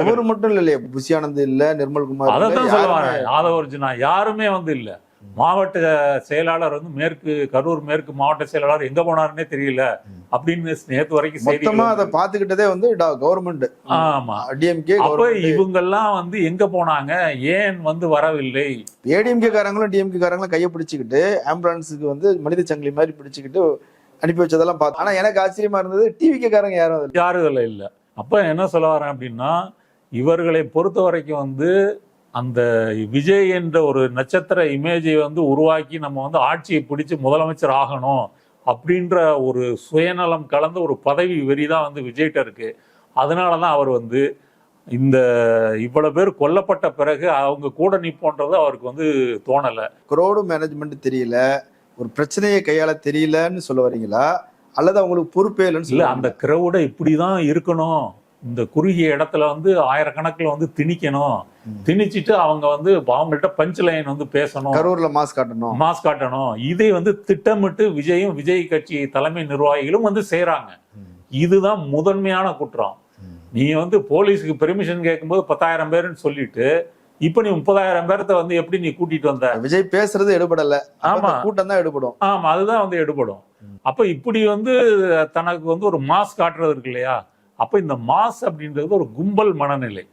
அவர் மட்டும் இல்லையே, புஷி ஆனந்த் இல்ல, நிர்மல்குமார், அதைத்தான் சொல்லுவாங்க. ஆதவ அர்ஜுனா யாருமே வந்து இல்ல. மாவட்ட செயலாளர் வந்து கரூர் மேற்கு மாவட்ட செயலாளர் எங்க போனாருன்னே தெரியல அப்படின்னு நேத்து வரைக்கும் மொத்தமா அதை பாத்துக்கிட்டதே வந்து கவர்மெண்ட். ஆமா, டிஎம்கே. அப்ப இவங்கெல்லாம் வந்து எங்க போனாங்க, ஏன் வந்து வரவில்லை? ஏடிஎம்கே காரங்களும் டிஎம்கே காரங்களும் கையை பிடிச்சிக்கிட்டு ஆம்புலன்ஸுக்கு வந்து மனித சங்கிலி மாதிரி பிடிச்சிக்கிட்டு அனுப்பி வச்சதெல்லாம் பார்த்தோம். ஆனா எனக்கு ஆச்சரியமா இருந்தது, டிவிகே காரங்க யாரும் இல்ல. அப்ப என்ன சொல்ல வரேன் அப்படின்னா, இவர்களை பொறுத்த வரைக்கும் வந்து அந்த விஜய் என்ற ஒரு நட்சத்திர இமேஜை வந்து உருவாக்கி நம்ம வந்து ஆட்சியை பிடிச்சு முதலமைச்சர் ஆகணும் அப்படின்ற ஒரு சுயநலம் கலந்த ஒரு பதவி வெறிதான் வந்து விஜய்கிட்ட இருக்கு. அதனாலதான் அவர் வந்து இந்த இவ்வளவு பேர் கொல்லப்பட்ட பிறகு அவங்க கூட நிப்போன்றது அவருக்கு வந்து தோணல. க்ரௌடு மேனேஜ்மெண்ட் தெரியல, ஒரு பிரச்சனையை கையாள தெரியலன்னு சொல்ல வரீங்களா, அல்லது அவங்களுக்கு பொறுப்பே இல்லைன்னு இல்ல? அந்த கிரௌட இப்படிதான் இருக்கணும், இந்த குறுகிய இடத்துல வந்து ஆயிரக்கணக்கில் வந்து திணிக்கணும், திணிச்சிட்டு அவங்க வந்து அவங்கள்ட்ட பஞ்ச் லைன் வந்து பேசணும், கரூர்ல மாஸ் காட்டணும், இதை வந்து திட்டமிட்டு விஜயும் விஜய் கட்சி தலைமை நிர்வாகிகளும் வந்து செய்யறாங்க. இதுதான் முதன்மையான குற்றம். நீ வந்து போலீஸுக்கு பெர்மிஷன் கேட்கும்போது 10,000 பேருன்னு சொல்லிட்டு இப்ப நீ 30,000 பேரத்தை வந்து எப்படி நீ கூட்டிட்டு வந்த? விஜய் பேசுறது எடுபடல. ஆமா, கூட்டம் தான் எடுபடும். ஆமா, அதுதான் வந்து எடுபடும். அப்ப இப்படி வந்து தனக்கு வந்து ஒரு மாஸ் காட்டுறது இருக்கு இல்லையா? அப்ப இந்த மாஸ் அப்படின்றது ஒரு கும்பல் மனநிலை.